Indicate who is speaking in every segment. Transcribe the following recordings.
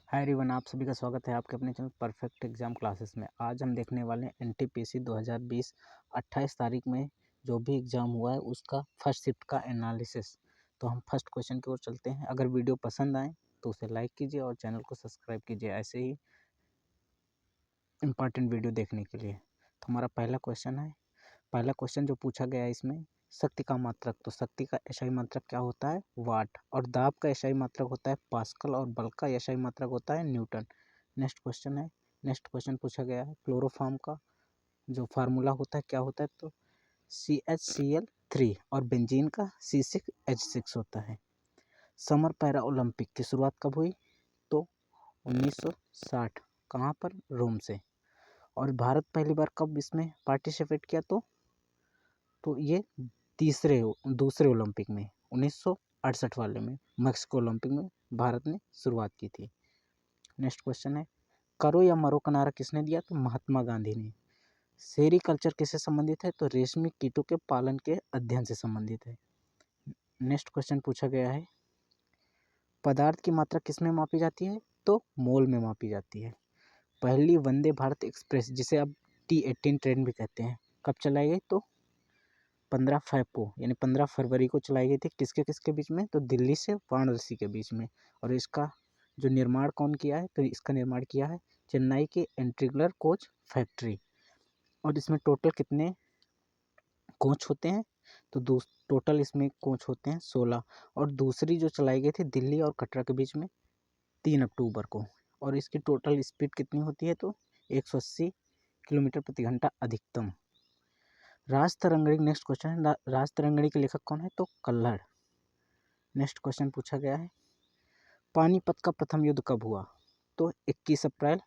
Speaker 1: Hi everyone, आप सभी का स्वागत है आपके अपने चैनल परफेक्ट एग्जाम क्लासेस में। आज हम देखने वाले हैं एनटीपीसी 2020 28 तारीख में जो भी एग्ज़ाम हुआ है उसका फर्स्ट शिफ्ट का एनालिसिस। तो हम फर्स्ट क्वेश्चन की ओर चलते हैं। अगर वीडियो पसंद आए तो उसे लाइक कीजिए और चैनल को सब्सक्राइब कीजिए ऐसे ही इम्पॉर्टेंट वीडियो देखने के लिए। तो हमारा पहला क्वेश्चन है। पहला क्वेश्चन जो पूछा गया है इसमें, शक्ति का मात्रक। तो शक्ति का एसआई मात्रक क्या होता है? वाट। और दाब का एसआई मात्रक होता है पास्कल और बल का एसआई मात्रक होता है न्यूटन। नेक्स्ट क्वेश्चन है। नेक्स्ट क्वेश्चन पूछा गया है क्लोरोफॉर्म का जो फार्मूला होता है क्या होता है? तो CHCl3 और बेंजीन का C6H6 होता है। समर पैरा ओलंपिक की शुरुआत कब हुई? तो 1960। कहाँ पर? रोम से। और भारत पहली बार कब इसमें पार्टिसिपेट किया? तो ये दूसरे ओलंपिक में 1968 वाले में मैक्सिको ओलंपिक में भारत ने शुरुआत की थी। नेक्स्ट क्वेश्चन है, करो या मरो का नारा किसने दिया? तो महात्मा गांधी ने। सेरीकल्चर किससे संबंधित है? तो रेशमी कीटों के पालन के अध्ययन से संबंधित है। नेक्स्ट क्वेश्चन पूछा गया है, पदार्थ की मात्रा किसमें मापी जाती है? तो मोल में मापी जाती है। पहली वंदे भारत एक्सप्रेस जिसे अब T18 ट्रेन भी कहते हैं कब चलाई गई? तो 15 फ़रवरी को यानी 15 फरवरी को चलाई गई थी। किसके किसके बीच में? तो दिल्ली से वाराणसी के बीच में। और इसका जो निर्माण कौन किया है? तो इसका निर्माण किया है चेन्नई के इंटीग्रल कोच फैक्ट्री। और इसमें टोटल कितने कोच होते हैं? तो टोटल इसमें कोच होते हैं 16। और दूसरी जो चलाई गई थी दिल्ली और कटरा के बीच में 3 अक्टूबर को। और इसकी टोटल स्पीड कितनी होती है? तो 180 किलोमीटर प्रति घंटा अधिकतम। राज तरंगिणी। नेक्स्ट क्वेश्चन है, राज तरंगिणी के लेखक कौन है? तो कल्हड़। नेक्स्ट क्वेश्चन पूछा गया है, पानीपत का प्रथम युद्ध कब हुआ? तो 21 अप्रैल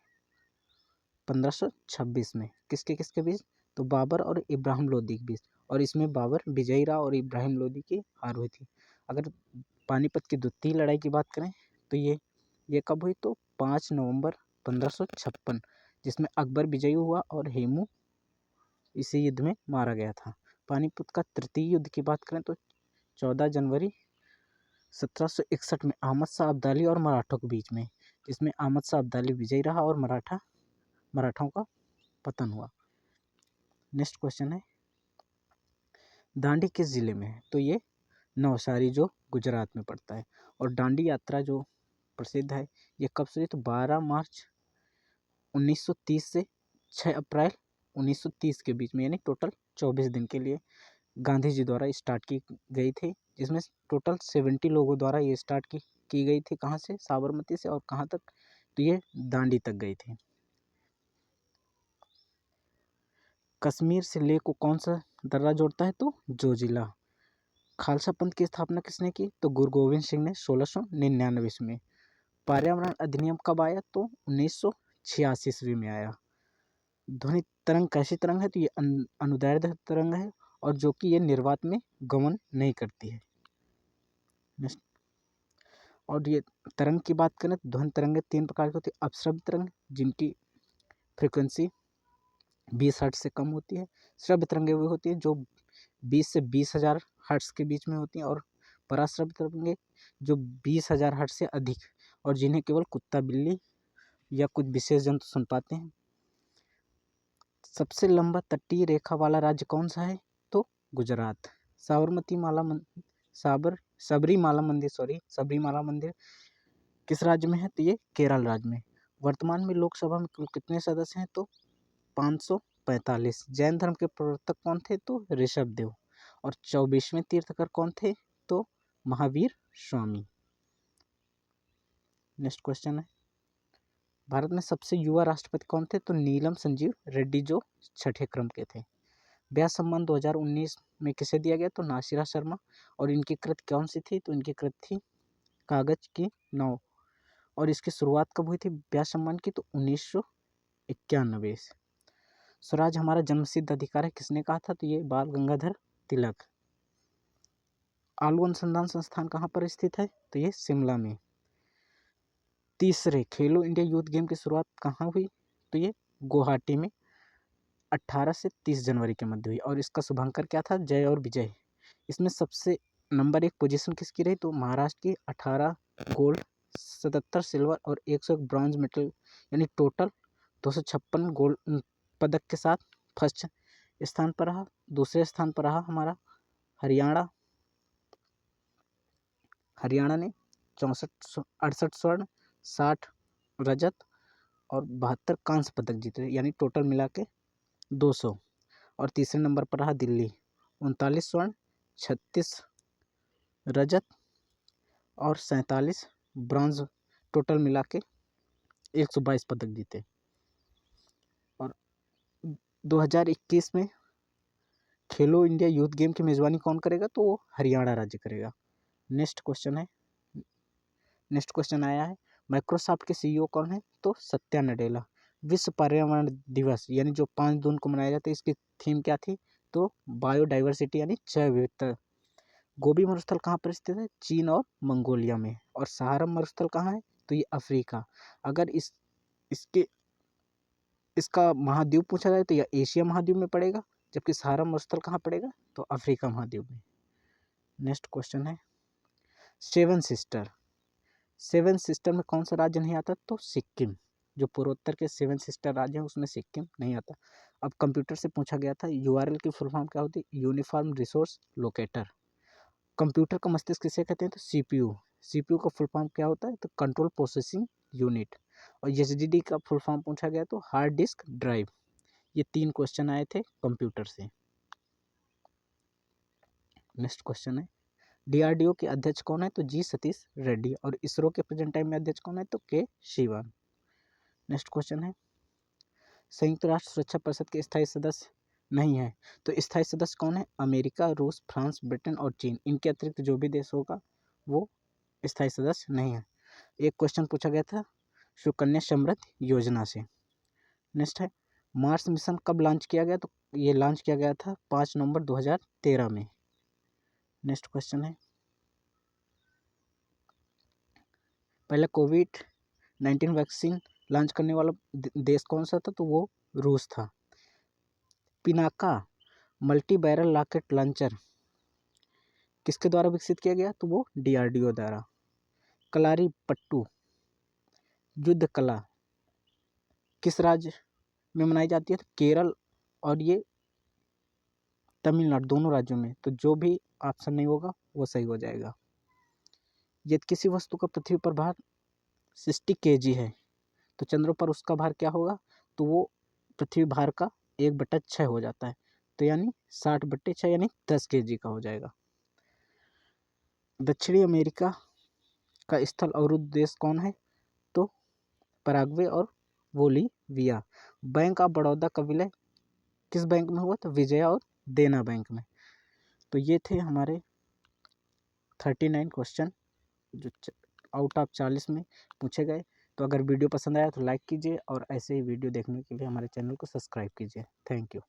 Speaker 1: 1526 में। किसके किसके बीच? तो बाबर और इब्राहिम लोदी के बीच। और इसमें बाबर विजयी रहा और इब्राहिम लोदी की हार हुई थी। अगर पानीपत की द्वितीय लड़ाई की बात करें तो ये कब हुई? तो 5 नवंबर 1556 जिसमें अकबर विजयी हुआ और हेमू इसी युद्ध में मारा गया था। पानीपत का तृतीय युद्ध की बात करें तो 14 जनवरी 1761 में अहमद शाह अब्दाली और मराठों के बीच में, जिसमें अहमद शाह अब्दाली विजयी रहा और मराठों का पतन हुआ। नेक्स्ट क्वेश्चन है, दांडी किस जिले में है? तो ये नवसारी जो गुजरात में पड़ता है। और दांडी यात्रा जो प्रसिद्ध है ये कब से? तो 12 मार्च 1930 से 6 अप्रैल 1930 के बीच में, यानी टोटल 24 दिन के लिए गांधी जी द्वारा स्टार्ट की गई थी। जिसमें टोटल 70 लोगों द्वारा ये स्टार्ट की गई थी। कहाँ से? साबरमती से। और कहाँ तक? तो ये दांडी तक गई थी। कश्मीर से लेह को कौन सा दर्रा जोड़ता है? तो जोजिला। खालसा पंथ की स्थापना किसने की? तो गुरु गोविंद सिंह ने 1699 में। पर्यावरण अधिनियम कब आया? तो 1986 ईस्वी में आया। ध्वनि तरंग कैसी तरंग है? तो ये अनुदैर्ध्य तरंग है और जो कि ये निर्वात में गमन नहीं करती है। और ये तरंग की बात करें तो ध्वनि तरंगें 3 प्रकार की होती है। अपश्रव्य तरंग जिनकी फ्रिक्वेंसी 20 हर्ट्ज से कम होती है। श्रव्य तरंगें वो होती है जो 20 से 20,000 हर्ट्ज के बीच में होती हैं। और पराश्रव्य तरंगें जो 20,000 हर्ट्ज से अधिक, और जिन्हें केवल कुत्ता, बिल्ली या कुछ विशेष जंतु सुन पाते हैं। सबसे लंबा तटीय रेखा वाला राज्य कौन सा है? तो गुजरात। सबरीमाला मंदिर किस राज्य में है? तो ये केरल राज्य में। वर्तमान में लोकसभा में कुल कितने सदस्य हैं? तो 545। जैन धर्म के प्रवर्तक कौन थे? तो ऋषभ देव। और 24वें तीर्थकर कौन थे? तो महावीर स्वामी। नेक्स्ट क्वेश्चन है, भारत में सबसे युवा राष्ट्रपति कौन थे? तो नीलम संजीव रेड्डी जो 6ठे क्रम के थे। ब्यास सम्मान 2019 में किसे दिया गया? तो नासिरा शर्मा। और इनकी कृत कौन सी थी? तो इनकी कृत थी कागज की नाव। और इसकी शुरुआत कब हुई थी ब्यास सम्मान की? तो 1991 से। स्वराज हमारा जन्मसिद्ध अधिकार है किसने कहा था? तो ये बाल गंगाधर तिलक। आलू अनुसंधान संस्थान कहाँ पर स्थित है? तो ये शिमला में। तीसरे खेलो इंडिया यूथ गेम की शुरुआत कहाँ हुई? तो ये गुवाहाटी में 18 से 30 जनवरी के मध्य हुई। और इसका शुभांकर क्या था? जय और विजय। इसमें सबसे नंबर 1 पोजीशन किसकी रही? तो महाराष्ट्र की 18 गोल्ड 77 सिल्वर और 101 ब्रॉन्ज मेडल, यानी टोटल 256 गोल्ड पदक के साथ फर्स्ट स्थान पर रहा। दूसरे स्थान पर रहा हमारा हरियाणा। हरियाणा ने 68 स्वर्ण, 60 रजत और 72 कांस्य पदक जीते, यानी टोटल मिला के 200। और तीसरे नंबर पर रहा दिल्ली, 39 स्वर्ण, 36 रजत और 47 ब्रॉन्ज, टोटल मिला के 122 पदक जीते। और 2021 में खेलो इंडिया यूथ गेम की मेज़बानी कौन करेगा? तो वो हरियाणा राज्य करेगा। नेक्स्ट क्वेश्चन आया है, माइक्रोसॉफ्ट के सीईओ कौन है? तो सत्या नडेला। विश्व पर्यावरण दिवस यानी जो 5 जून को मनाया जाता है, इसकी थीम क्या थी? तो बायोडाइवर्सिटी यानी जैव विविधता। गोबी मरुस्थल कहाँ पर स्थित है? चीन और मंगोलिया में। और सहारा मरुस्थल कहाँ है? तो ये अफ्रीका। अगर इसका महाद्वीप पूछा जाए तो यह एशिया महाद्वीप में पड़ेगा, जबकि सहारा मरुस्थल कहाँ पड़ेगा? तो अफ्रीका महाद्वीप में। नेक्स्ट क्वेश्चन है, सेवन सिस्टर में कौन सा राज्य नहीं आता? तो सिक्किम। जो पूर्वोत्तर के 7 सिस्टर राज्य हैं उसमें सिक्किम नहीं आता। अब कंप्यूटर से पूछा गया था, यूआरएल की फुल फॉर्म क्या होती है? Uniform resource locator. कंप्यूटर का मस्तिष्क किसे कहते हैं? तो सीपीयू का फुल फॉर्म क्या होता है? तो कंट्रोल प्रोसेसिंग यूनिट। और एसएसडी का फुल फॉर्म पूछा गया तो हार्ड डिस्क ड्राइव। ये 3 क्वेश्चन आए थे कंप्यूटर से। नेक्स्ट क्वेश्चन है, डीआरडीओ के अध्यक्ष कौन है? तो जी सतीश रेड्डी। और इसरो के प्रेजेंट टाइम में अध्यक्ष कौन है? तो के शिवन। नेक्स्ट क्वेश्चन है, संयुक्त राष्ट्र सुरक्षा परिषद के स्थायी सदस्य नहीं है, तो स्थायी सदस्य कौन है? अमेरिका, रूस, फ्रांस, ब्रिटेन और चीन। इनके अतिरिक्त जो भी देश होगा वो स्थायी सदस्य नहीं है। एक क्वेश्चन पूछा गया था सुकन्या समृद्धि योजना से। नेक्स्ट है, मार्स मिशन कब लॉन्च किया गया? तो ये लॉन्च किया गया था 5 नवंबर 2013 में। नेक्स्ट क्वेश्चन है, पहले कोविड-19 वैक्सीन लॉन्च करने वाला देश कौन सा था? तो वो रूस था। Pinaka multi barrel rocket launcher किसके द्वारा विकसित किया गया? तो वो डीआरडीओ द्वारा। कलारी पट्टू युद्ध कला किस राज्य में मनाई जाती है? तो केरल और ये तमिलनाडु, दोनों राज्यों में। तो जो भी ऑप्शन नहीं होगा वो सही हो जाएगा। यदि किसी वस्तु का पृथ्वी पर भार 60 kg है तो चंद्र पर उसका भार क्या होगा? तो वो पृथ्वी भार का 1/6 हो जाता है, तो यानी 60/6 यानी 10 kg का हो जाएगा। दक्षिणी अमेरिका का स्थल अवरुद्ध देश कौन है? तो पराग्वे और बोलीविया। बैंक ऑफ बड़ौदा का विलय किस बैंक में हुआ? तो विजया और देना बैंक में। तो ये थे हमारे 39 क्वेश्चन जो आउट ऑफ 40 में पूछे गए। तो अगर वीडियो पसंद आया तो लाइक कीजिए और ऐसे ही वीडियो देखने के लिए हमारे चैनल को सब्सक्राइब कीजिए। Thank you.